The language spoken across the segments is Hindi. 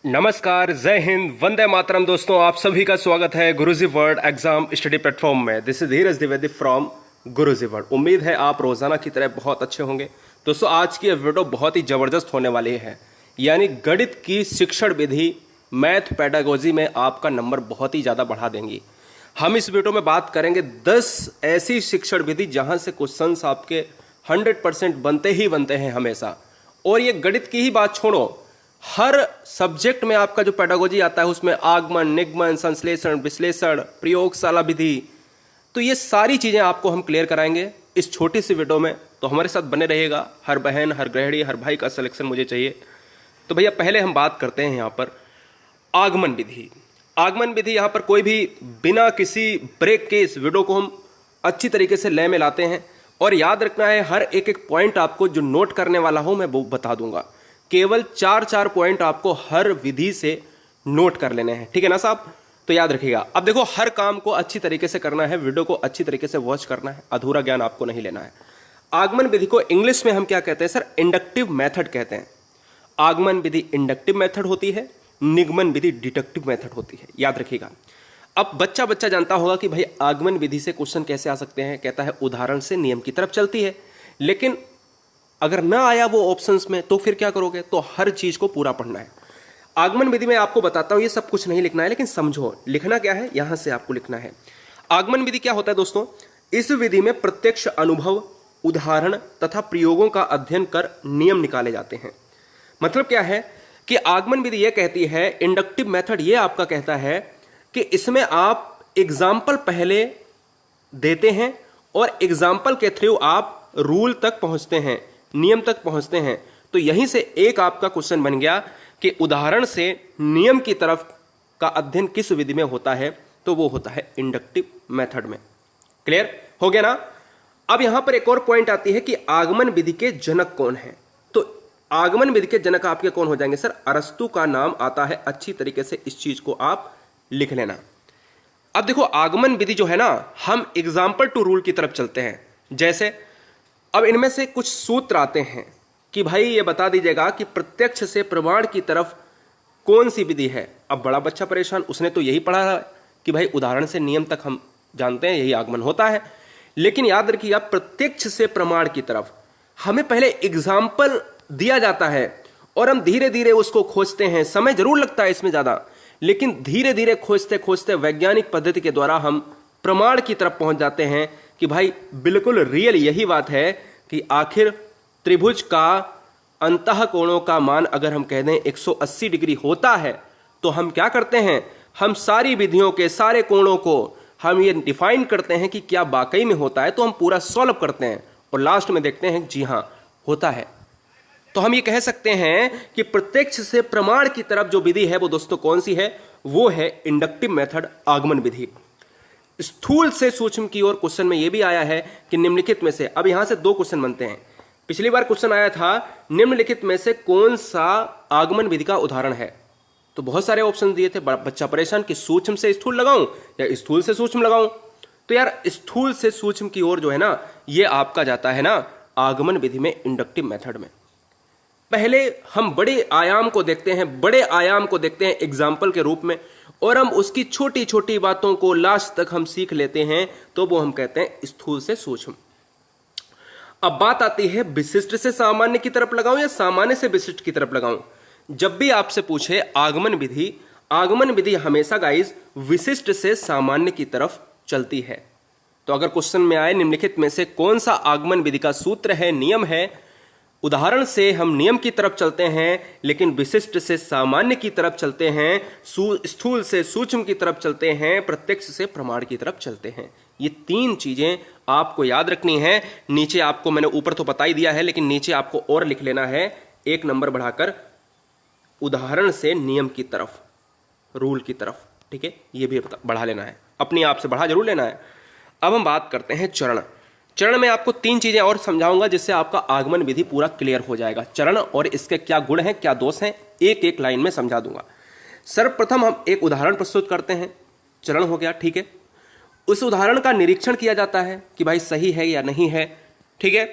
नमस्कार, जय हिंद, वंदे मातरम। दोस्तों, आप सभी का स्वागत है गुरुजी वर्ल्ड एग्जाम स्टडी प्लेटफॉर्म में। This is Dheeraj Dwivedi from Guruji world. उम्मीद है आप रोजाना की तरह बहुत अच्छे होंगे। दोस्तों, आज की वीडियो बहुत ही जबरदस्त होने वाली है, यानी गणित की शिक्षण विधि मैथ पेडागोजी में आपका नंबर बहुत ही ज़्यादा बढ़ा देंगी। हम इस वीडियो में बात करेंगे 10 ऐसी शिक्षण विधि जहां से क्वेश्चंस आपके 100% बनते ही बनते हैं हमेशा। और ये गणित की ही बात छोड़ो, हर सब्जेक्ट में आपका जो पेडागोजी आता है उसमें आगमन, निगमन, संश्लेषण, विश्लेषण, प्रयोगशाला विधि, तो ये सारी चीजें आपको हम क्लियर कराएंगे इस छोटी सी वीडियो में। तो हमारे साथ बने रहिएगा। हर बहन, हर गृहिणी, हर भाई का सिलेक्शन मुझे चाहिए। तो भैया पहले हम बात करते हैं यहाँ पर आगमन विधि। आगमन विधि यहाँ पर कोई भी बिना किसी ब्रेक के इस वीडियो को हम अच्छी तरीके से लय में लाते हैं। और याद रखना है, हर एक एक पॉइंट आपको जो नोट करने वाला हूं मैं वो बता दूंगा। केवल 4 पॉइंट आपको हर विधि से नोट कर लेने हैं, ठीक है ना साहब? तो याद रखिएगा। अब देखो, हर काम को अच्छी तरीके से करना है, वीडियो को अच्छी तरीके से वॉच करना है, अधूरा ज्ञान आपको नहीं लेना है। आगमन विधि को इंग्लिश में हम क्या कहते हैं सर? इंडक्टिव मेथड कहते हैं। आगमन विधि इंडक्टिव मेथड होती है, निगमन विधि डिडक्टिव मेथड होती है, याद रखिएगा। अब बच्चा जानता होगा कि भाई आगमन विधि से क्वेश्चन कैसे आ सकते हैं। कहता है उदाहरण से नियम की तरफ चलती है। लेकिन अगर ना आया वो ऑप्शंस में तो फिर क्या करोगे? तो हर चीज को पूरा पढ़ना है। आगमन विधि में आपको बताता हूं, ये सब कुछ नहीं लिखना है, लेकिन समझो लिखना क्या है, यहां से आपको लिखना है। आगमन विधि क्या होता है दोस्तों? इस विधि में प्रत्यक्ष अनुभव, उदाहरण तथा प्रयोगों का अध्ययन कर नियम निकाले जाते हैं। मतलब क्या है कि आगमन विधि यह कहती है, इंडक्टिव मेथड ये आपका कहता है कि इसमें आप एग्जाम्पल पहले देते हैं और एग्जाम्पल के थ्रू आप रूल तक पहुंचते हैं, नियम तक पहुंचते हैं। तो यहीं से एक आपका क्वेश्चन बन गया कि उदाहरण से नियम की तरफ का अध्ययन किस विधि में होता है? तो वो होता है इंडक्टिव मेथड में। क्लियर हो गया ना? अब यहां पर एक और पॉइंट आती है कि आगमन विधि के जनक कौन है। तो आगमन विधि के जनक आपके कौन हो जाएंगे सर? अरस्तु का नाम आता है। अच्छी तरीके से इस चीज को आप लिख लेना। अब देखो, आगमन विधि जो है ना, हम एग्जाम्पल टू रूल की तरफ चलते हैं। जैसे अब इनमें से कुछ सूत्र आते हैं कि भाई ये बता दीजिएगा कि प्रत्यक्ष से प्रमाण की तरफ कौन सी विधि है। अब बड़ा बच्चा परेशान, उसने तो यही पढ़ा है कि भाई उदाहरण से नियम तक हम जानते हैं, यही आगमन होता है। लेकिन याद रखिएगा, प्रत्यक्ष से प्रमाण की तरफ हमें पहले एग्जाम्पल दिया जाता है और हम धीरे धीरे उसको खोजते हैं। समय जरूर लगता है इसमें ज्यादा, लेकिन धीरे धीरे खोजते खोजते वैज्ञानिक पद्धति के द्वारा हम प्रमाण की तरफ पहुंच जाते हैं कि भाई बिल्कुल रियल यही बात है कि आखिर त्रिभुज का अंतः कोणों का मान अगर हम कह दें 180 डिग्री होता है, तो हम क्या करते हैं? हम सारी विधियों के सारे कोणों को हम ये डिफाइन करते हैं कि क्या वाकई में होता है। तो हम पूरा सॉल्व करते हैं और लास्ट में देखते हैं जी हां होता है। तो हम ये कह सकते हैं कि प्रत्यक्ष से प्रमाण की तरफ जो विधि है वो दोस्तों कौन सी है? वो है इंडक्टिव मेथड, आगमन विधि। स्थूल से सूक्ष्म की ओर क्वेश्चन में यह भी आया है कि निम्नलिखित में से, अब यहां से 2 क्वेश्चन बनते हैं। पिछली बार क्वेश्चन आया था निम्नलिखित में से कौन सा आगमन विधि का उदाहरण है। तो बहुत सारे ऑप्शन दिए थे, बच्चा परेशान कि सूक्ष्म से स्थूल लगाऊं या स्थूल से सूक्ष्म लगाऊं। तो यार स्थूल से सूक्ष्म की ओर जो है ना, यह आपका जाता है ना आगमन विधि में, इंडक्टिव मेथड में। पहले हम बड़े आयाम को देखते हैं एग्जाम्पल के रूप में, और हम उसकी छोटी छोटी बातों को लास्ट तक हम सीख लेते हैं। तो वो हम कहते हैं स्थूल से सूक्ष्म। अब बात आती है विशिष्ट से सामान्य की तरफ लगाऊं या सामान्य से विशिष्ट की तरफ लगाऊं। जब भी आपसे पूछे आगमन विधि हमेशा गाइस विशिष्ट से सामान्य की तरफ चलती है। तो अगर क्वेश्चन में आए निम्नलिखित में से कौन सा आगमन विधि का सूत्र है, नियम है, उदाहरण से हम नियम की तरफ चलते हैं लेकिन विशिष्ट से सामान्य की तरफ चलते हैं, स्थूल से सूक्ष्म की तरफ चलते हैं, प्रत्यक्ष से प्रमाण की तरफ चलते हैं। ये 3 चीजें आपको याद रखनी है। नीचे आपको मैंने ऊपर तो बता ही दिया है, लेकिन नीचे आपको और लिख लेना है 1 नंबर बढ़ाकर, उदाहरण से नियम की तरफ, रूल की तरफ। ठीक है, ये भी बढ़ा लेना है, अपने आप से बढ़ा जरूर लेना है। अब हम बात करते हैं चरण में आपको 3 चीजें और समझाऊंगा जिससे आपका आगमन विधि पूरा क्लियर हो जाएगा। चरण और इसके क्या गुण हैं, क्या दोष हैं, एक एक लाइन में समझा दूंगा। सर्वप्रथम हम एक उदाहरण प्रस्तुत करते हैं। चरण हो गया, ठीक है। उस उदाहरण का निरीक्षण किया जाता है कि भाई सही है या नहीं है, ठीक है।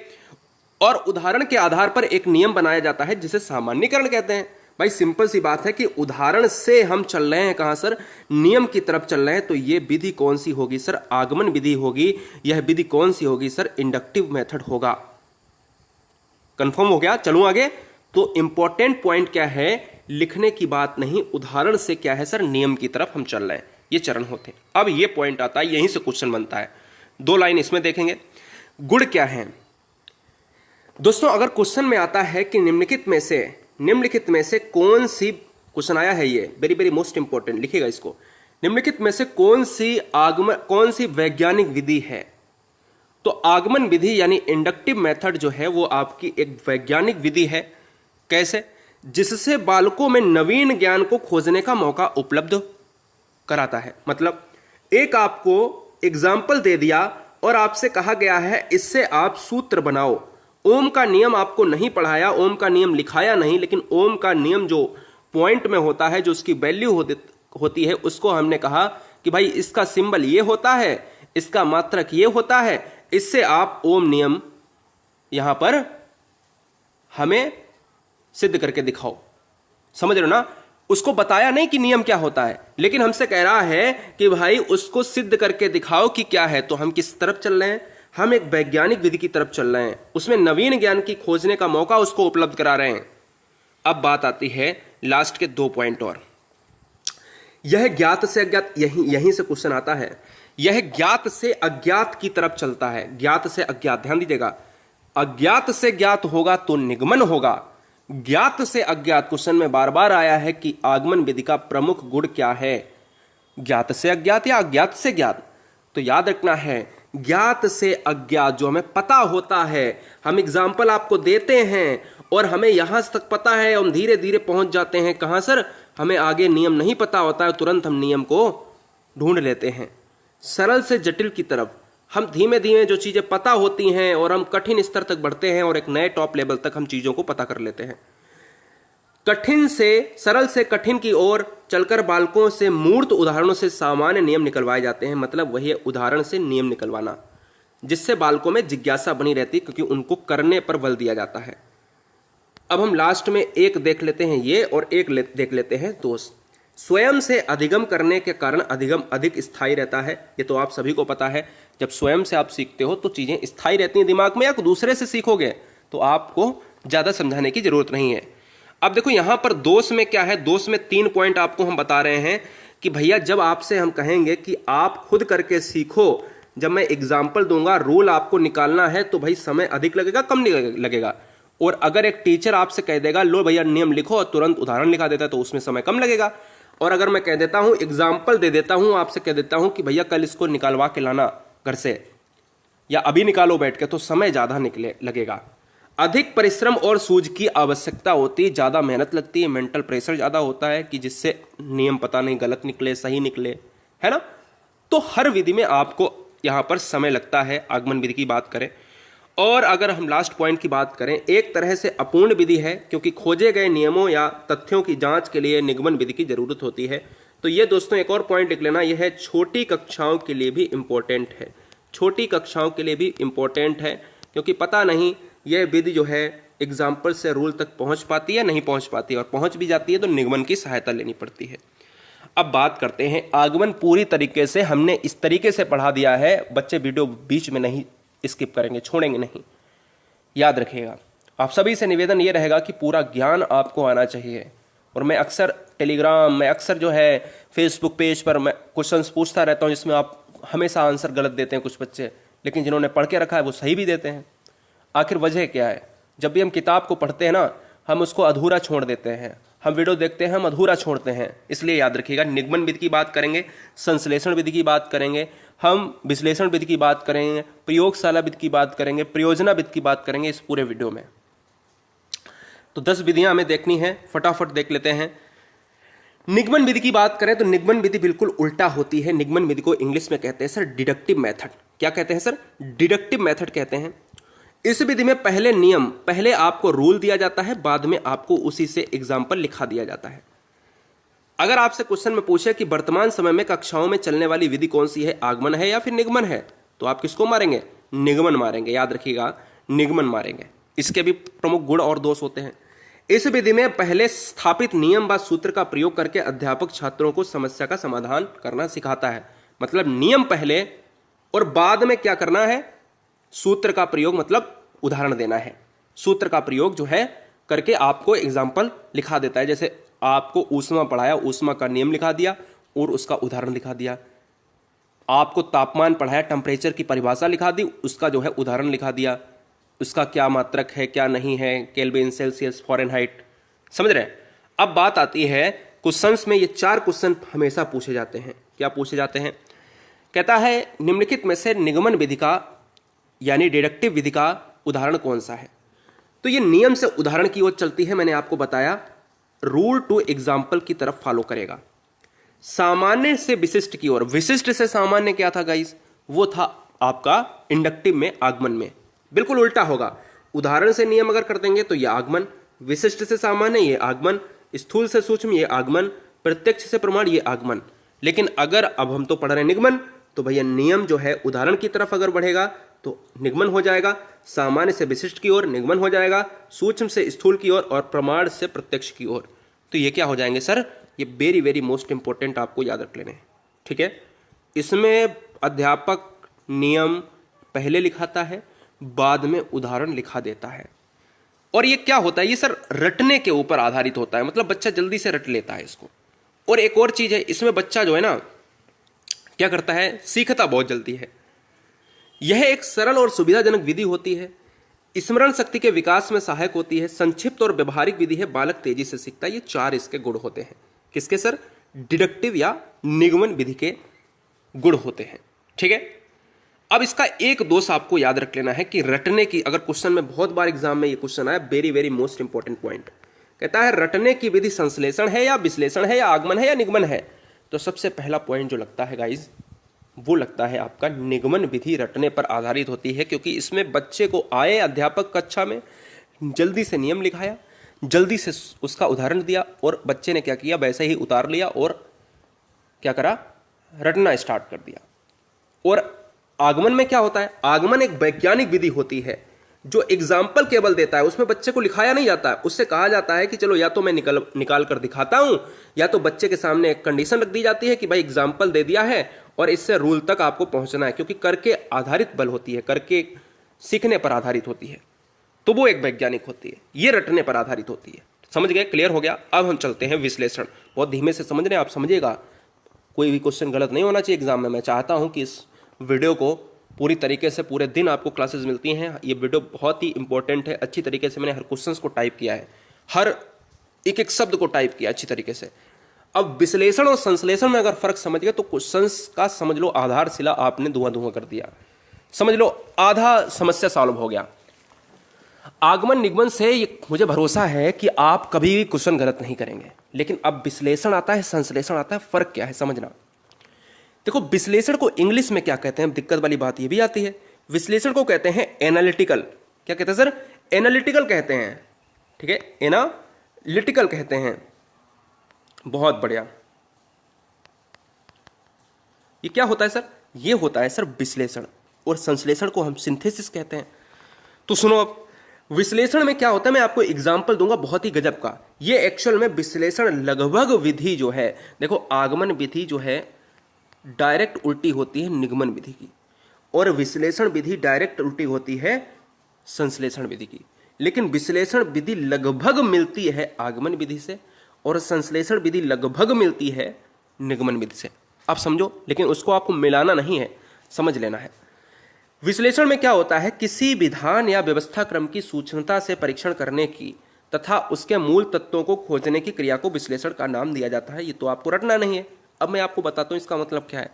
और उदाहरण के आधार पर एक नियम बनाया जाता है जिसे सामान्यीकरण कहते हैं। भाई सिंपल सी बात है कि उदाहरण से हम चल रहे हैं कहां सर, नियम की तरफ चल रहे हैं, तो ये विधि कौन सी होगी सर, आगमन विधि होगी। यह विधि कौन सी होगी सर, इंडक्टिव मेथड होगा। कंफर्म हो गया, चलूं आगे। तो इंपॉर्टेंट पॉइंट क्या है, लिखने की बात नहीं, उदाहरण से क्या है सर, नियम की तरफ हम चल रहे हैं, ये चरण होते हैं। अब ये पॉइंट आता है, यहीं से क्वेश्चन बनता है। 2 लाइन इसमें देखेंगे, गुण क्या है दोस्तों। अगर क्वेश्चन में आता है कि निम्नलिखित में से कौन सी, क्वेश्चन आया है ये वेरी वेरी मोस्ट इंपॉर्टेंट, लिखिएगा इसको, निम्नलिखित में से कौन सी वैज्ञानिक विधि है। तो आगमन विधि यानी इंडक्टिव मेथड जो है वो आपकी एक वैज्ञानिक विधि है। कैसे, जिससे बालकों में नवीन ज्ञान को खोजने का मौका उपलब्ध कराता है। मतलब एक आपको एग्जाम्पल दे दिया और आपसे कहा गया है इससे आप सूत्र बनाओ। ओम का नियम आपको नहीं पढ़ाया, ओम का नियम लिखाया नहीं, लेकिन ओम का नियम जो पॉइंट में होता है, जो उसकी वैल्यू होती है, उसको हमने कहा कि भाई इसका सिंबल ये होता है, इसका मात्रक ये होता है, इससे आप ओम नियम यहां पर हमें सिद्ध करके दिखाओ। समझ रहे हो ना, उसको बताया नहीं कि नियम क्या होता है, लेकिन हमसे कह रहा है कि भाई उसको सिद्ध करके दिखाओ कि क्या है। तो हम किस तरफ चल रहे हैं, हम एक वैज्ञानिक विधि की तरफ चल रहे हैं, उसमें नवीन ज्ञान की खोजने का मौका उसको उपलब्ध करा रहे हैं। अब बात आती है लास्ट के 2 पॉइंट और, यह ज्ञात से अज्ञात, यहीं से क्वेश्चन आता है। यह ज्ञात से अज्ञात की तरफ चलता है, ज्ञात से अज्ञात, ध्यान दीजिएगा। अज्ञात से ज्ञात होगा तो निगमन होगा, ज्ञात से अज्ञात। क्वेश्चन में बार बार आया है कि आगमन विधि का प्रमुख गुण क्या है, ज्ञात से अज्ञात या अज्ञात से ज्ञात। तो याद रखना है, ज्ञात से अज्ञात जो हमें पता होता है, हम एग्जाम्पल आपको देते हैं और हमें यहां तक पता है, हम धीरे धीरे पहुंच जाते हैं कहां सर, हमें आगे नियम नहीं पता होता है, तुरंत हम नियम को ढूंढ लेते हैं। सरल से जटिल की तरफ हम धीमे धीमे जो चीजें पता होती हैं और हम कठिन स्तर तक बढ़ते हैं और एक नए टॉप लेवल तक हम चीजों को पता कर लेते हैं। कठिन से सरल से कठिन की ओर चलकर बालकों से मूर्त उदाहरणों से सामान्य नियम निकलवाए जाते हैं। मतलब वही उदाहरण से नियम निकलवाना, जिससे बालकों में जिज्ञासा बनी रहती है, क्योंकि उनको करने पर बल दिया जाता है। अब हम लास्ट में एक देख लेते हैं ये, और एक देख लेते हैं दोष। स्वयं से अधिगम करने के कारण अधिगम अधिक स्थायी रहता है। ये तो आप सभी को पता है, जब स्वयं से आप सीखते हो तो चीजें स्थायी रहती हैं दिमाग में, या दूसरे से सीखोगे तो आपको ज्यादा समझाने की जरूरत नहीं है। अब देखो यहां पर दोष में क्या है, दोष में 3 पॉइंट आपको हम बता रहे हैं कि भैया जब आपसे हम कहेंगे कि आप खुद करके सीखो, जब मैं एग्जाम्पल दूंगा, रूल आपको निकालना है, तो भाई समय अधिक लगेगा कम लगेगा। और अगर एक टीचर आपसे कह देगा लो भैया नियम लिखो और तुरंत उदाहरण लिखा देता है, तो उसमें समय कम लगेगा। और अगर मैं कह देता हूं, एग्जाम्पल दे देता हूं, आपसे कह देता हूं कि भैया कल इसको निकालवा के लाना घर से, या अभी निकालो बैठ के, तो समय ज्यादा लगेगा। अधिक परिश्रम और सूझ की आवश्यकता होती है, ज्यादा मेहनत लगती है, मेंटल प्रेशर ज्यादा होता है कि जिससे नियम पता नहीं गलत निकले सही निकले, है ना। तो हर विधि में आपको यहां पर समय लगता है, आगमन विधि की बात करें। और अगर हम लास्ट पॉइंट की बात करें, एक तरह से अपूर्ण विधि है, क्योंकि खोजे गए नियमों या तथ्यों की जांच के लिए निगमन विधि की जरूरत होती है। तो ये दोस्तों एक और पॉइंट लिख लेना, यह है छोटी कक्षाओं के लिए भी इंपॉर्टेंट है, छोटी कक्षाओं के लिए भी इंपॉर्टेंट है, क्योंकि पता नहीं यह विधि जो है एग्जाम्पल से रूल तक पहुंच पाती है नहीं पहुंच पाती है, और पहुंच भी जाती है तो निगमन की सहायता लेनी पड़ती है। अब बात करते हैं आगमन। पूरी तरीके से हमने इस तरीके से पढ़ा दिया है, बच्चे वीडियो बीच में नहीं स्किप करेंगे, छोड़ेंगे नहीं, याद रखिएगा। आप सभी से निवेदन ये रहेगा कि पूरा ज्ञान आपको आना चाहिए। और मैं अक्सर टेलीग्राम में, अक्सर जो है फेसबुक पेज पर मैं क्वेश्चंस पूछता रहता हूँ, जिसमें आप हमेशा आंसर गलत देते हैं कुछ बच्चे, लेकिन जिन्होंने पढ़ के रखा है वो सही भी देते हैं। आखिर वजह क्या है, जब भी हम किताब को पढ़ते हैं ना, हम उसको अधूरा छोड़ देते हैं, हम वीडियो देखते हैं हम अधूरा छोड़ते हैं। इसलिए याद रखिएगा, निगमन विधि की बात करेंगे, संश्लेषण विधि की बात करेंगे, हम विश्लेषण विधि की बात करेंगे, प्रयोगशाला विधि की बात करेंगे, प्रयोजना विधि की बात करेंगे इस पूरे वीडियो में। तो 10 विधियां हमें देखनी है, फटाफट देख लेते हैं। निगमन विधि की बात करें तो निगमन विधि बिल्कुल उल्टा होती है। निगमन विधि को इंग्लिश में कहते हैं सर डिडक्टिव मेथड। क्या कहते हैं सर? डिडक्टिव मेथड कहते हैं। इस विधि में पहले आपको रूल दिया जाता है, बाद में आपको उसी से एग्जाम्पल लिखा दिया जाता है। अगर आपसे क्वेश्चन में पूछे कि वर्तमान समय में कक्षाओं में चलने वाली विधि कौन सी है, आगमन है या फिर निगमन है, तो आप किसको मारेंगे? निगमन मारेंगे। याद रखिएगा, निगमन मारेंगे। इसके भी प्रमुख गुण और दोष होते हैं। इस विधि में पहले स्थापित नियम व सूत्र का प्रयोग करके अध्यापक छात्रों को समस्या का समाधान करना सिखाता है। मतलब नियम पहले और बाद में क्या करना है, सूत्र का प्रयोग, मतलब उदाहरण देना है। सूत्र का प्रयोग जो है करके आपको एग्जाम्पल लिखा देता है। जैसे आपको ऊष्मा पढ़ाया, ऊष्मा का नियम लिखा दिया और उसका उदाहरण लिखा दिया। आपको तापमान पढ़ाया, टेम्परेचर की परिभाषा लिखा दी, उसका जो है उदाहरण लिखा दिया। उसका क्या मात्रक है, क्या नहीं है, केल्विन, सेल्सियस, फ़ारेनहाइट, समझ रहे हैं। अब बात आती है क्वेश्चंस में। ये 4 क्वेश्चन हमेशा पूछे जाते हैं। क्या पूछे जाते हैं? कहता है निम्नलिखित में से निगमन विधि का यानी डिडक्टिव विधि का उदाहरण कौन सा है? तो ये नियम से उदाहरण की ओर चलती है। मैंने आपको बताया रूल टू एग्जाम्पल की तरफ फॉलो करेगा। सामान्य से विशिष्ट की ओर, विशिष्ट से सामान्य क्या था गाइस? वो था आपका इंडक्टिव में आगमन में। बिल्कुल उल्टा होगा। उदाहरण से नियम अगर कर देंगे तो ये आगमन, विशिष्ट से सामान्य ये आगमन, स्थूल से सूक्ष्म ये आगमन, प्रत्यक्ष से प्रमाण ये आगमन। लेकिन अगर अब हम तो पढ़ रहे हैं निगमन, तो भैया नियम जो है उदाहरण की तरफ अगर बढ़ेगा तो निगमन हो जाएगा, सामान्य से विशिष्ट की ओर निगमन हो जाएगा, सूक्ष्म से स्थूल की ओर और प्रमाण से प्रत्यक्ष की ओर। तो ये क्या हो जाएंगे सर? ये वेरी वेरी मोस्ट इंपॉर्टेंट आपको याद रख लेने हैं, ठीक है। इसमें अध्यापक नियम पहले लिखाता है, बाद में उदाहरण लिखा देता है। और ये क्या होता है? ये सर रटने के ऊपर आधारित होता है। मतलब बच्चा जल्दी से रट लेता है इसको। और एक और चीज है, इसमें बच्चा जो है ना क्या करता है, सीखता बहुत जल्दी है। यह एक सरल और सुविधाजनक विधि होती है, स्मरण शक्ति के विकास में सहायक होती है, संक्षिप्त और व्यवहारिक विधि है, बालक तेजी से सीखता है। ये 4 इसके गुण होते हैं। किसके सर? डिडक्टिव या निगमन विधि के गुण होते हैं, ठीक है। अब इसका एक दोष आपको याद रख लेना है कि रटने की, अगर क्वेश्चन में बहुत बार एग्जाम में ये क्वेश्चन आया, very very most important point, कहता है रटने की विधि संश्लेषण है या विश्लेषण है या आगमन है या निगमन है? तो सबसे पहला पॉइंट जो लगता है गाइज, वो लगता है आपका निगमन विधि रटने पर आधारित होती है। क्योंकि इसमें बच्चे को आए अध्यापक कक्षा में, जल्दी से नियम लिखाया, जल्दी से उसका उदाहरण दिया और बच्चे ने क्या किया, वैसे ही उतार लिया और क्या करा, रटना स्टार्ट कर दिया। और आगमन में क्या होता है? आगमन एक वैज्ञानिक विधि होती है जो एग्जाम्पल केवल देता है, उसमें बच्चे को लिखाया नहीं जाता है। उससे कहा जाता है कि चलो या तो मैं निकाल कर दिखाता हूं, या तो बच्चे के सामने एक कंडीशन रख दी जाती है कि भाई एग्जाम्पल दे दिया है और इससे रूल तक आपको पहुंचना है। क्योंकि करके आधारित बल होती है, करके सीखने पर आधारित होती है, तो वो एक वैज्ञानिक होती है। ये रटने पर आधारित होती है। समझ गए? क्लियर हो गया? अब हम चलते हैं विश्लेषण। बहुत धीमे से समझ रहे हैं आप, समझिएगा, कोई भी क्वेश्चन गलत नहीं होना चाहिए एग्जाम में। मैं चाहता हूं कि इस वीडियो को पूरी तरीके से, पूरे दिन आपको क्लासेस मिलती हैं। ये वीडियो बहुत ही इंपॉर्टेंट है। अच्छी तरीके से मैंने हर क्वेश्चंस को टाइप किया है, हर एक एक शब्द को टाइप किया अच्छी तरीके से। अब विश्लेषण और संश्लेषण में अगर फर्क समझ गए तो क्वेश्चंस का समझ लो आधारशिला आपने धुआं कर दिया। समझ लो आधा समस्या सॉल्व हो गया। आगमन निगमन से मुझे भरोसा है कि आप कभी भी क्वेश्चन गलत नहीं करेंगे। लेकिन अब विश्लेषण आता है, संश्लेषण आता है, फर्क क्या है समझना। देखो विश्लेषण को इंग्लिश में क्या कहते हैं, दिक्कत वाली बात ये भी आती है। विश्लेषण को कहते हैं एनालिटिकल। क्या कहते हैं सर? एनालिटिकल कहते हैं, ठीक है, एनालिटिकल कहते हैं। बहुत बढ़िया। ये क्या होता है सर? ये होता है सर विश्लेषण, और संश्लेषण को हम सिंथेसिस कहते हैं। तो सुनो, अब विश्लेषण में क्या होता है, मैं आपको एग्जांपल दूंगा बहुत ही गजब का। ये एक्चुअल में विश्लेषण लगभग विधि जो है, देखो आगमन विधि जो है डायरेक्ट उल्टी होती है निगमन विधि की, और विश्लेषण विधि डायरेक्ट उल्टी होती है संश्लेषण विधि की। लेकिन विश्लेषण विधि लगभग मिलती है आगमन विधि से, और संश्लेषण विधि लगभग मिलती है निगमन विधि से। आप समझो, लेकिन उसको आपको मिलाना नहीं है, समझ लेना है। विश्लेषण में क्या होता है, किसी विधान या व्यवस्था क्रम की सूक्ष्मता से परीक्षण करने की तथा उसके मूल तत्वों को खोजने की क्रिया को विश्लेषण का नाम दिया जाता है। ये तो आपको रटना नहीं है। अब मैं आपको बताता हूं इसका मतलब क्या है।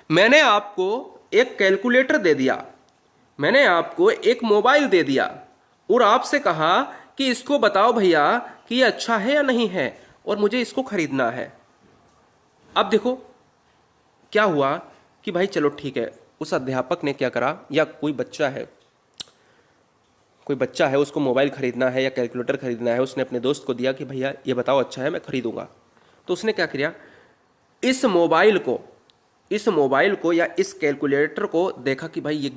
मैंने आपको एक कैलकुलेटर दे दिया, मैंने आपको एक मोबाइल दे दिया, और आपसे कहा कि इसको बताओ भैया कि ये अच्छा है या नहीं है, और मुझे इसको खरीदना है। अब देखो क्या हुआ कि भाई चलो ठीक है, उस अध्यापक ने क्या करा, या कोई बच्चा है उसको मोबाइल खरीदना है या कैलकुलेटर खरीदना है, उसने अपने दोस्त को दिया कि भैया ये बताओ अच्छा है, मैं खरीदूंगा। तो उसने क्या किया, इस मोबाइल को या इस कैलकुलेटर को देखा कि भाई ये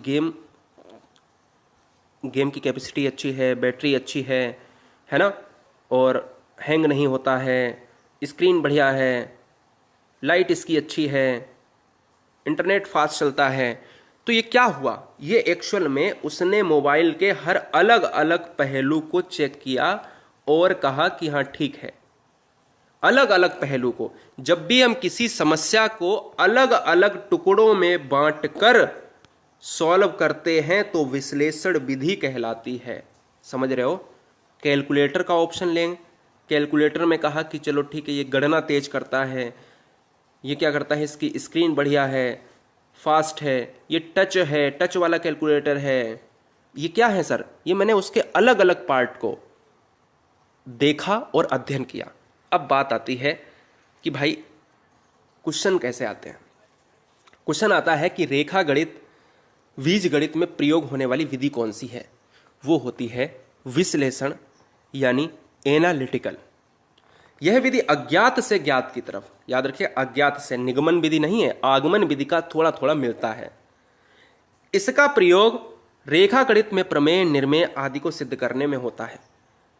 गेम की कैपेसिटी अच्छी है, बैटरी अच्छी है ना, और हैंग नहीं होता है, स्क्रीन बढ़िया है, लाइट इसकी अच्छी है, इंटरनेट फास्ट चलता है। तो ये क्या हुआ, ये एक्चुअल में उसने मोबाइल के हर अलग अलग पहलू को चेक किया और कहा कि हाँ ठीक है। अलग अलग पहलू को, जब भी हम किसी समस्या को अलग अलग टुकड़ों में बांटकर सॉल्व करते हैं तो विश्लेषण विधि कहलाती है। समझ रहे हो? कैलकुलेटर का ऑप्शन लें, कैलकुलेटर में कहा कि चलो ठीक है, ये गणना तेज करता है, ये क्या करता है, इसकी स्क्रीन बढ़िया है, फास्ट है, ये टच है, टच वाला कैलकुलेटर है। ये क्या है सर? ये मैंने उसके अलग अलग पार्ट को देखा और अध्ययन किया। अब बात आती है कि भाई क्वेश्चन कैसे आते हैं। क्वेश्चन आता है कि रेखा गणित, बीज गणित में प्रयोग होने वाली विधि कौन सी है? वो होती है विश्लेषण यानी एनालिटिकल। यह विधि अज्ञात से ज्ञात की तरफ, याद रखिए अज्ञात से, निगमन विधि नहीं है, आगमन विधि का थोड़ा थोड़ा मिलता है। इसका प्रयोग रेखा गणित में प्रमेय, निर्मेय आदि को सिद्ध करने में होता है।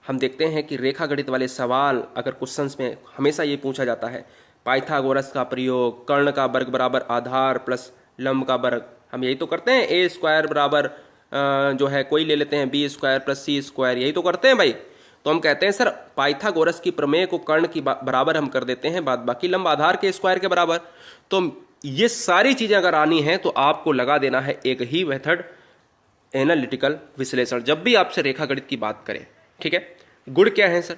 हम देखते हैं कि रेखा गणित वाले सवाल अगर क्वेश्चंस में हमेशा ये पूछा जाता है, पाइथागोरस का प्रयोग, कर्ण का वर्ग बराबर आधार प्लस लंब का वर्ग, हम यही तो करते हैं, ए स्क्वायर बराबर जो है कोई ले लेते हैं बी स्क्वायर प्लस सी स्क्वायर, यही तो करते हैं भाई। तो हम कहते हैं सर पाइथागोरस की प्रमेय को कर्ण की बराबर हम कर देते हैं, बाद बाकी लंब आधार के स्क्वायर के बराबर। तो ये सारी चीजें अगर आनी है तो आपको लगा देना है एक ही मेथड, एनालिटिकल विश्लेषण, जब भी आपसे रेखा गणित की बात करें। ठीक है। गुण क्या है सर?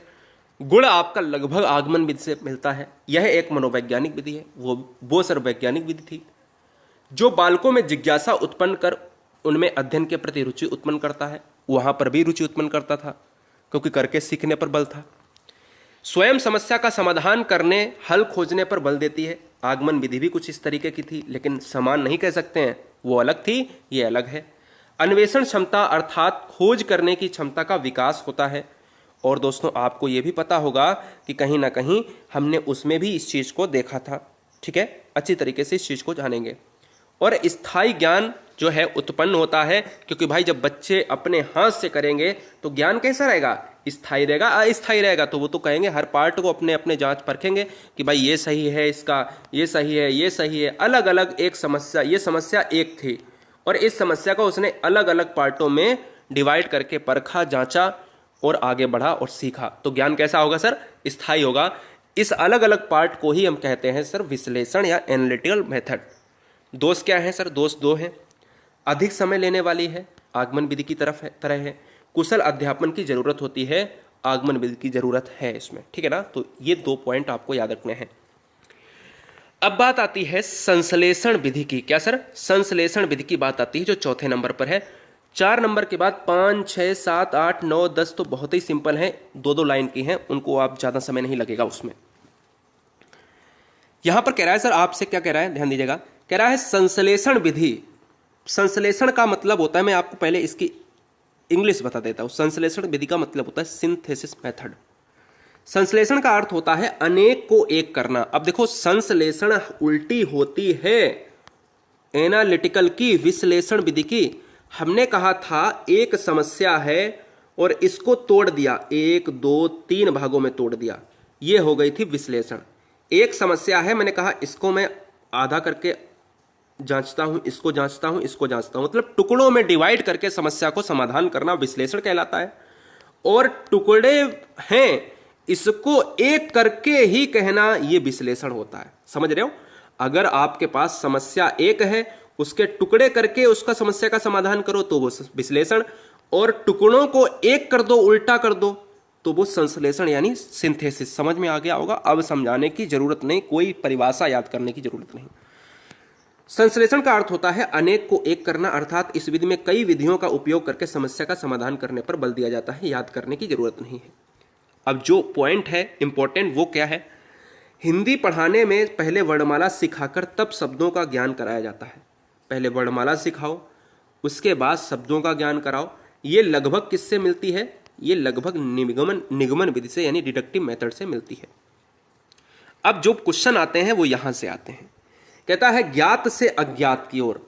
गुण आपका लगभग आगमन विधि से मिलता है। यह एक मनोवैज्ञानिक विधि है, वो सर वैज्ञानिक विधि थी जो बालकों में जिज्ञासा उत्पन्न कर उनमें अध्ययन के प्रति रुचि उत्पन्न करता है। वहां पर भी रुचि उत्पन्न करता था क्योंकि करके सीखने पर बल था। स्वयं समस्या का समाधान करने, हल खोजने पर बल देती है। आगमन विधि भी कुछ इस तरीके की थी, लेकिन समान नहीं कह सकते हैं, वो अलग थी, ये अलग है। अन्वेषण क्षमता अर्थात खोज करने की क्षमता का विकास होता है। और दोस्तों आपको ये भी पता होगा कि कहीं ना कहीं हमने उसमें भी इस चीज को देखा था। ठीक है, अच्छी तरीके से इस चीज को जानेंगे। और स्थायी ज्ञान जो है उत्पन्न होता है, क्योंकि भाई जब बच्चे अपने हाथ से करेंगे तो ज्ञान कैसा रहेगा? स्थायी रहेगा, अस्थायी रहेगा। तो वो तो कहेंगे, हर पार्ट को अपने अपने जांच परखेंगे कि भाई ये सही है, इसका ये सही है, ये सही है। अलग अलग एक समस्या, ये समस्या एक थी और इस समस्या को उसने अलग अलग पार्टों में डिवाइड करके परखा, जांचा और आगे बढ़ा और सीखा। तो ज्ञान कैसा होगा सर? स्थायी होगा। इस अलग अलग पार्ट को ही हम कहते हैं सर विश्लेषण या एनालिटिकल मेथड। दोष क्या है सर? दोष दो हैं। अधिक समय लेने वाली है, आगमन विधि की तरह है। कुशल अध्यापन की जरूरत होती है, आगमन विधि की जरूरत है इसमें। ठीक है ना? तो ये 2 पॉइंट आपको याद रखने हैं। अब बात आती है संश्लेषण विधि की। क्या सर? संश्लेषण विधि की बात आती है जो चौथे नंबर पर है। 4 नंबर के बाद 5, 6, 7, 8, 9, 10 तो बहुत ही सिंपल है, 2-2 लाइन की हैं, उनको आप ज्यादा समय नहीं लगेगा उसमें। यहां पर कह रहा है सर, आपसे क्या कह रहा है, ध्यान दीजिएगा। कह रहा है संश्लेषण विधि। संश्लेषण का मतलब होता है, मैं आपको पहले इसकी इंग्लिश बता देता हूं। संश्लेषण विधि का मतलब होता है सिंथेसिस मेथड। संश्लेषण का अर्थ होता है अनेक को एक करना। अब देखो, संश्लेषण उल्टी होती है एनालिटिकल की, विश्लेषण विधि की। हमने कहा था एक समस्या है और इसको तोड़ दिया, 1, 2, 3 भागों में तोड़ दिया, ये हो गई थी विश्लेषण। एक समस्या है, मैंने कहा इसको मैं आधा करके जांचता हूं, इसको जांचता हूं, इसको जांचता हूं, मतलब टुकड़ों में डिवाइड करके समस्या को समाधान करना विश्लेषण कहलाता है। और टुकड़े हैं, इसको एक करके ही कहना, यह विश्लेषण होता है। समझ रहे हो? अगर आपके पास समस्या एक है, उसके टुकड़े करके उसका समस्या का समाधान करो तो वो विश्लेषण, और टुकड़ों को एक कर दो, उल्टा कर दो, तो वो संश्लेषण यानी सिंथेसिस। समझ में आ गया होगा? अब समझाने की जरूरत नहीं, कोई परिभाषा याद करने की जरूरत नहीं। संश्लेषण का अर्थ होता है अनेक को एक करना, अर्थात इस विधि में कई विधियों का उपयोग करके समस्या का समाधान करने पर बल दिया जाता है, याद करने की जरूरत नहीं है। अब जो पॉइंट है इंपॉर्टेंट, वो क्या है? हिंदी पढ़ाने में पहले वर्णमाला सिखाकर तब शब्दों का ज्ञान कराया जाता है। पहले वर्णमाला सिखाओ, उसके बाद शब्दों का ज्ञान कराओ। ये लगभग किससे मिलती है? ये लगभग निगमन विधि से यानी डिडक्टिव मेथड से मिलती है। अब जो क्वेश्चन आते हैं वो यहां से आते हैं। कहता है ज्ञात से अज्ञात की ओर।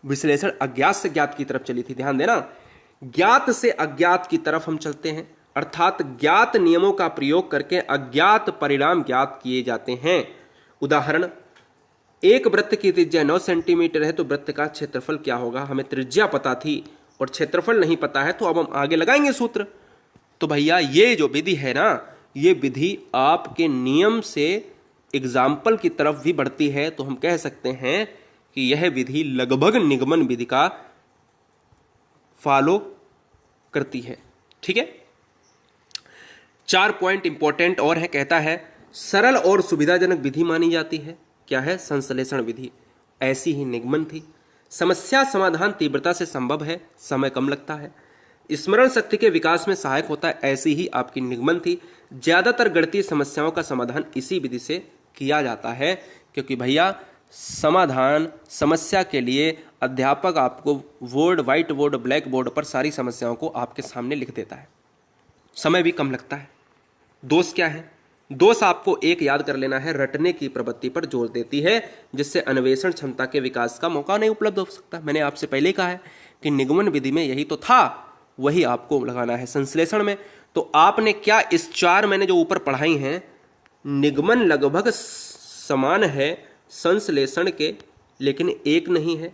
विश्लेषण अज्ञात से ज्ञात की तरफ चली थी, ध्यान देना। ज्ञात से अज्ञात की तरफ हम चलते हैं अर्थात ज्ञात नियमों का प्रयोग करके अज्ञात परिणाम ज्ञात किए जाते हैं। उदाहरण, एक वृत्त की त्रिज्या 9 सेंटीमीटर है तो वृत्त का क्षेत्रफल क्या होगा। हमें त्रिज्या पता थी और क्षेत्रफल नहीं पता है, तो अब हम आगे लगाएंगे सूत्र। तो भैया ये जो विधि है ना, ये विधि आपके नियम से एग्जाम्पल की तरफ भी बढ़ती है, तो हम कह सकते हैं कि यह विधि लगभग निगमन विधि का फॉलो करती है। ठीक है, 4 पॉइंट इंपॉर्टेंट और है। कहता है सरल और सुविधाजनक विधि मानी जाती है। क्या है? संश्लेषण विधि। ऐसी ही निगमन थी। समस्या समाधान तीव्रता से संभव है, समय कम लगता है, स्मरण शक्ति के विकास में सहायक होता है। ऐसी ही आपकी निगमन थी। ज्यादातर गणितीय समस्याओं का समाधान इसी विधि से किया जाता है, क्योंकि भैया समाधान समस्या के लिए अध्यापक आपको board, white board, black board पर सारी समस्याओं को आपके सामने लिख देता है। समय भी कम लगता है। दोष क्या है? दोष आपको एक याद कर लेना है, रटने की प्रवृत्ति पर जोर देती है, जिससे अन्वेषण क्षमता के विकास का मौका नहीं उपलब्ध हो सकता। मैंने आपसे पहले कहा है कि निगमन विधि में यही तो था, वही आपको लगाना है संश्लेषण में। तो आपने क्या इस 4 मैंने जो ऊपर पढ़ाई हैं, निगमन लगभग समान है संश्लेषण के, लेकिन एक नहीं है,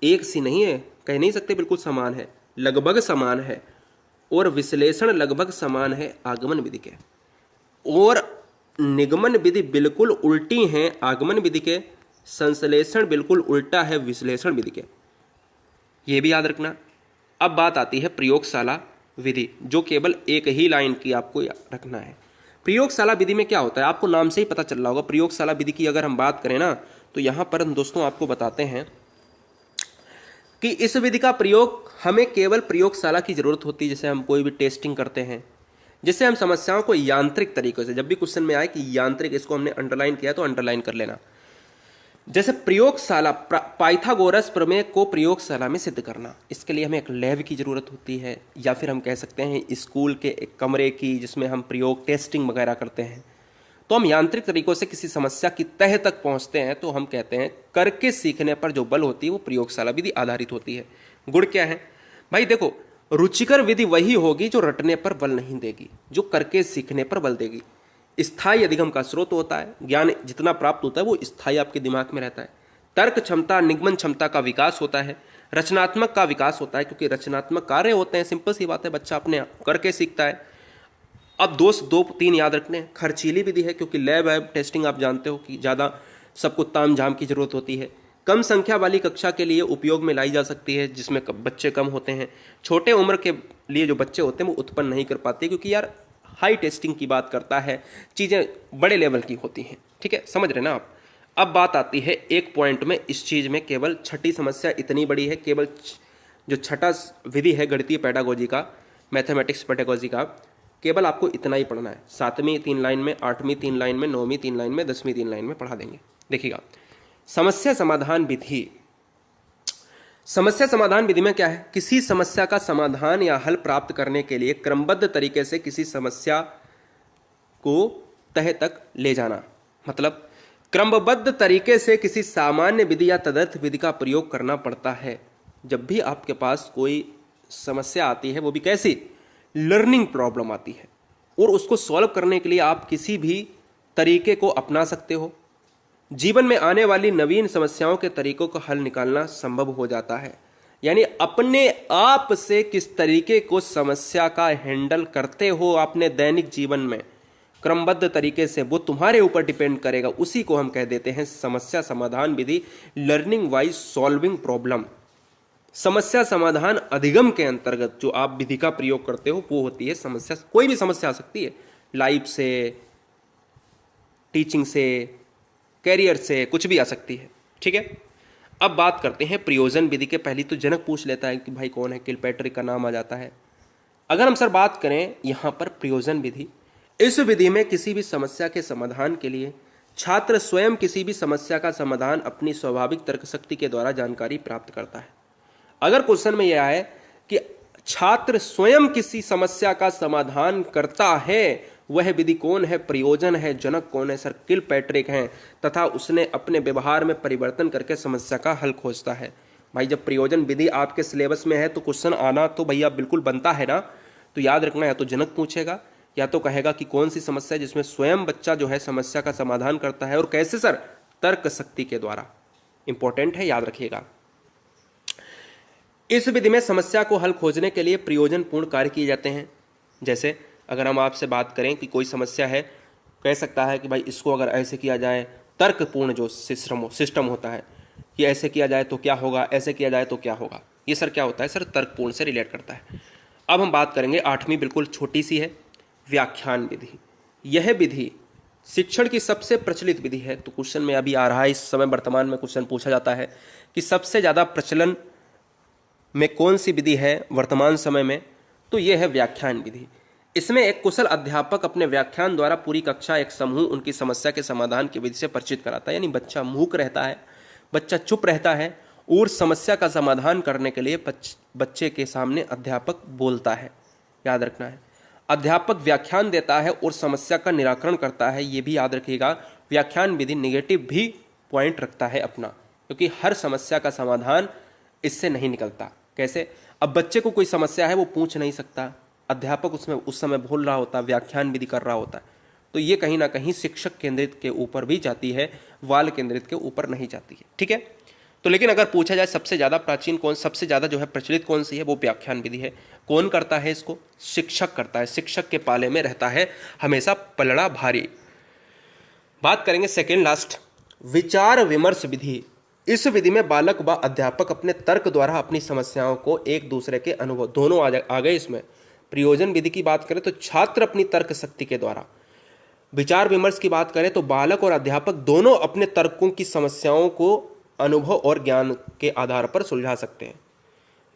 एक सी नहीं है, कह नहीं सकते बिल्कुल समान है, लगभग समान है। और विश्लेषण लगभग समान है आगमन विधि के, और निगमन विधि बिल्कुल उल्टी है आगमन विधि के, संश्लेषण बिल्कुल उल्टा है विश्लेषण विधि के। यह भी याद रखना। अब बात आती है प्रयोगशाला विधि, जो केवल एक ही लाइन की आपको रखना है। प्रयोगशाला विधि में क्या होता है, आपको नाम से ही पता चल रहा होगा। प्रयोगशाला विधि की अगर हम बात करें ना, तो यहां पर दोस्तों आपको बताते हैं कि इस विधि का प्रयोग हमें केवल प्रयोगशाला की जरूरत होती है। जैसे हम कोई भी टेस्टिंग करते हैं, जैसे हम समस्याओं को यांत्रिक तरीके से, जब भी क्वेश्चन में आए कि यांत्रिक, इसको हमने अंडरलाइन किया तो अंडरलाइन कर लेना। जैसे प्रयोगशाला, पाइथागोरस प्रमेय को प्रयोगशाला में सिद्ध करना, इसके लिए हमें एक लैब की जरूरत होती है, या फिर हम कह सकते हैं स्कूल के एक कमरे की, जिसमें हम प्रयोग टेस्टिंग वगैरह करते हैं। तो हम यांत्रिक तरीकों से किसी समस्या की तह तक पहुंचते हैं, तो हम कहते हैं करके सीखने पर जो बल होती है वो प्रयोगशाला विधि आधारित होती है। गुण क्या है भाई? देखो, रुचिकर विधि वही होगी जो रटने पर बल नहीं देगी, जो करके सीखने पर बल देगी। स्थायी अधिगम का स्रोत होता है, ज्ञान जितना प्राप्त होता है वो स्थायी आपके दिमाग में रहता है। तर्क क्षमता, निगमन क्षमता का विकास होता है। रचनात्मक का विकास होता है, क्योंकि रचनात्मक कार्य होते हैं। सिंपल सी बात है, बच्चा अपने करके सीखता है। अब दोस्त 2-3 याद रखने। खर्चीली विधि है, क्योंकि लैब है, टेस्टिंग आप जानते हो कि ज़्यादा सबको ताम झाम की जरूरत होती है। कम संख्या वाली कक्षा के लिए उपयोग में लाई जा सकती है, जिसमें बच्चे कम होते हैं। छोटे उम्र के लिए जो बच्चे होते हैं वो उत्पन्न नहीं कर पाते, क्योंकि यार हाई टेस्टिंग की बात करता है, चीज़ें बड़े लेवल की होती हैं। ठीक है, समझ रहे ना आप। अब बात आती है एक पॉइंट में, इस चीज़ में केवल छठी समस्या इतनी बड़ी है, केवल जो छठा विधि है गणितीय पेडागोजी का, मैथमेटिक्स पेडागोजी का, केवल आपको इतना ही पढ़ना है। 7वीं 3 लाइन में, 8वीं 3 लाइन में, 9वीं 3 लाइन में, 10वीं 3 लाइन में पढ़ा देंगे। देखिएगा, समस्या समाधान विधि। समस्या समाधान विधि में क्या है? किसी समस्या का समाधान या हल प्राप्त करने के लिए क्रमबद्ध तरीके से किसी समस्या को तह तक ले जाना। मतलब क्रमबद्ध तरीके से किसी सामान्य विधि या तदर्थ विधि का प्रयोग करना पड़ता है। जब भी आपके पास कोई समस्या आती है, वो भी कैसी? लर्निंग प्रॉब्लम आती है, और उसको सॉल्व करने के लिए आप किसी भी तरीके को अपना सकते हो। जीवन में आने वाली नवीन समस्याओं के तरीकों का हल निकालना संभव हो जाता है। यानी अपने आप से किस तरीके को समस्या का हैंडल करते हो अपने दैनिक जीवन में क्रमबद्ध तरीके से, वो तुम्हारे ऊपर डिपेंड करेगा। उसी को हम कह देते हैं समस्या समाधान विधि, लर्निंग वाइज सॉल्विंग प्रॉब्लम। समस्या समाधान अधिगम के अंतर्गत जो आप विधि का प्रयोग करते हो वो होती है समस्या। कोई भी समस्या आ सकती है, लाइफ से, टीचिंग से, कैरियर से, कुछ भी आ सकती है। ठीक है, अब बात करते हैं प्रयोजन विधि के। पहली तो जनक पूछ लेता है कि भाई कौन है, किलपैट्रिक का नाम आ जाता है। अगर हम सर बात करें यहाँ पर प्रयोजन विधि, इस विधि में किसी भी समस्या के समाधान के लिए छात्र स्वयं किसी भी समस्या का समाधान अपनी स्वाभाविक तर्क शक्ति के द्वारा जानकारी प्राप्त करता है। अगर क्वेश्चन में यह है कि छात्र स्वयं किसी समस्या का समाधान करता है, वह विधि कौन है? प्रयोजन है। जनक कौन है? सर किलपैट्रिक हैं, तथा उसने अपने व्यवहार में परिवर्तन करके समस्या का हल खोजता है। भाई जब प्रयोजन विधि आपके सिलेबस में है तो क्वेश्चन आना तो भैया बिल्कुल बनता है ना। तो याद रखना, या तो जनक पूछेगा या तो कहेगा कि कौन सी समस्या है जिसमें स्वयं बच्चा जो है समस्या का समाधान करता है, और कैसे सर, तर्क शक्ति के द्वारा। इंपॉर्टेंट है, याद रखिएगा। इस विधि में समस्या को हल खोजने के लिए प्रयोजनपूर्ण कार्य किए जाते हैं। जैसे अगर हम आपसे बात करें कि कोई समस्या है, कह सकता है कि भाई इसको अगर ऐसे किया जाए, तर्कपूर्ण जो सिस्टम होता है कि ऐसे किया जाए तो क्या होगा, ऐसे किया जाए तो क्या होगा, ये सर क्या होता है सर, तर्कपूर्ण से रिलेट करता है। अब हम बात करेंगे 8वीं, बिल्कुल छोटी सी है, व्याख्यान विधि। यह विधि शिक्षण की सबसे प्रचलित विधि है। तो क्वेश्चन में अभी आ रहा है, इस समय वर्तमान में क्वेश्चन पूछा जाता है कि सबसे ज़्यादा प्रचलन में कौन सी विधि है वर्तमान समय में, तो यह है व्याख्यान विधि। इसमें एक कुशल अध्यापक अपने व्याख्यान द्वारा पूरी कक्षा, एक समूह उनकी समस्या के समाधान की विधि से परिचित कराता है। यानी बच्चा मूक रहता है, बच्चा चुप रहता है, और समस्या का समाधान करने के लिए बच्चे के सामने अध्यापक बोलता है। याद रखना है, अध्यापक व्याख्यान देता है और समस्या का निराकरण करता है। ये भी याद रखिएगा, व्याख्यान विधि नेगेटिव भी पॉइंट रखता है अपना, क्योंकि हर समस्या का समाधान इससे नहीं निकलता। कैसे, अब बच्चे को कोई समस्या है वो पूछ नहीं सकता, अध्यापक उसमें उस समय बोल रहा होता, व्याख्यान विधि कर रहा होता, तो ये कहीं ना कहीं शिक्षक केंद्रित के ऊपर भी जाती है, बाल केंद्रित के ऊपर नहीं जाती है। ठीक है, तो लेकिन अगर पूछा जाए सबसे ज़्यादा प्राचीन कौन, सबसे ज़्यादा जो है प्रचलित कौन सी है, वो व्याख्यान विधि है। कौन करता है इसको, शिक्षक करता है, शिक्षक के पाले में रहता है हमेशा पलड़ा भारी। बात करेंगे सेकेंड लास्ट, विचार विमर्श विधि। इस विधि में बालक व अध्यापक अपने तर्क द्वारा अपनी समस्याओं को एक दूसरे के अनुभव, दोनों आ गए इसमें। प्रयोजन विधि की बात करें तो छात्र अपनी तर्क शक्ति के द्वारा, विचार विमर्श की बात करें तो बालक और अध्यापक दोनों अपने तर्कों की समस्याओं को अनुभव और ज्ञान के आधार पर सुलझा सकते हैं।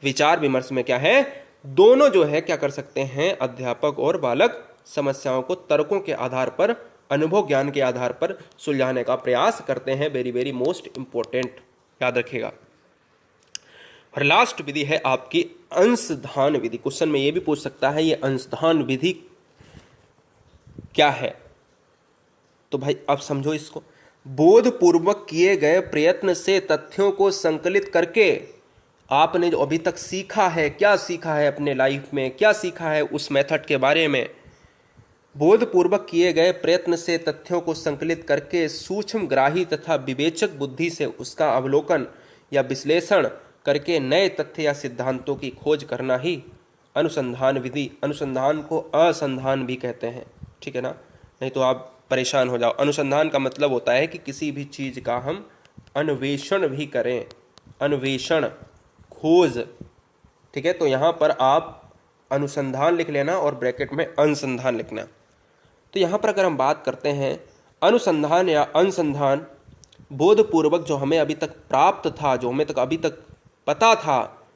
विचार विमर्श में क्या है, दोनों जो है क्या कर सकते हैं, अध्यापक और बालक समस्याओं को तर्कों के आधार पर, अनुभव ज्ञान के आधार पर सुलझाने का प्रयास करते हैं। वेरी वेरी मोस्ट इंपॉर्टेंट, याद रखिएगा। और लास्ट विधि है आपकी अंशदान विधि। क्वेश्चन में ये भी पूछ सकता है ये अंशदान विधि क्या है, तो भाई अब समझो इसको। बोधपूर्वक किए गए प्रयत्न से तथ्यों को संकलित करके आपने जो अभी तक सीखा है, क्या सीखा है अपने लाइफ में, क्या सीखा है उस मेथड के बारे में, बोधपूर्वक किए गए प्रयत्न से तथ्यों को संकलित करके सूक्ष्म ग्राही तथा विवेचक बुद्धि से उसका अवलोकन या विश्लेषण करके नए तथ्य या सिद्धांतों की खोज करना ही अनुसंधान विधि। अनुसंधान को असंधान भी कहते हैं, ठीक है ना, नहीं तो आप परेशान हो जाओ। अनुसंधान का मतलब होता है कि किसी भी चीज़ का हम अन्वेषण भी करें, अन्वेषण, खोज, ठीक है। तो यहाँ पर आप अनुसंधान लिख लेना और ब्रैकेट में अनुसंधान लिखना। तो यहाँ पर अगर हम बात करते हैं अनुसंधान या अनुसंधान, बोधपूर्वक जो हमें अभी तक प्राप्त था, जो हमें तक अभी तक पता था,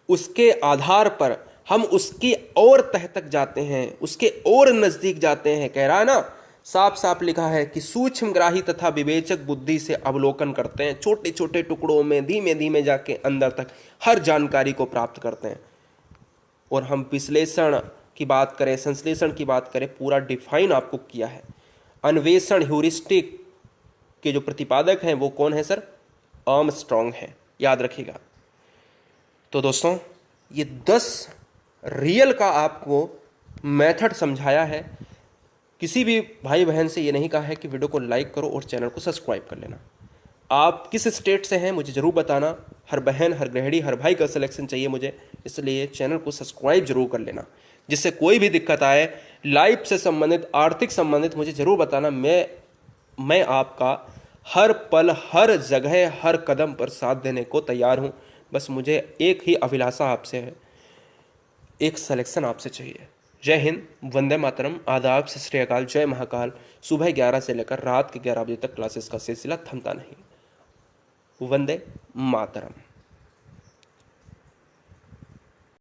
उसके आधार पर हम उसकी और तह तक जाते हैं, उसके और नज़दीक जाते हैं। कह रहा है ना, साफ साफ लिखा है कि सूक्ष्मग्राही तथा विवेचक बुद्धि से अवलोकन करते हैं, छोटे छोटे टुकड़ों में धीमे धीमे जाके अंदर तक हर जानकारी को प्राप्त करते हैं। और हम विश्लेषण की बात करें, संश्लेषण की बात करें, पूरा डिफाइन आपको किया है। अन्वेषण, ह्यूरिस्टिक के जो प्रतिपादक हैं वो कौन है सर, आर्मस्ट्रॉन्ग है, याद रखिएगा। तो दोस्तों ये 10 रियल का आपको मेथड समझाया है। किसी भी भाई बहन से ये नहीं कहा है कि वीडियो को लाइक करो और चैनल को सब्सक्राइब कर लेना। आप किस स्टेट से हैं मुझे ज़रूर बताना। हर बहन, हर गृहिणी, हर भाई का सिलेक्शन चाहिए मुझे, इसलिए चैनल को सब्सक्राइब जरूर कर लेना। जिससे कोई भी दिक्कत आए, लाइफ से संबंधित, आर्थिक संबंधित, मुझे ज़रूर बताना। मैं आपका हर पल, हर जगह, हर कदम पर साथ देने को तैयार हूँ। बस मुझे एक ही अभिलाषा आपसे है, एक सिलेक्शन आपसे चाहिए। जय हिंद, वंदे मातरम, आदाब, सत श्री अकाल, जय महाकाल। सुबह 11 से लेकर रात के 11 बजे तक क्लासेस का सिलसिला थमता नहीं। वंदे मातरम।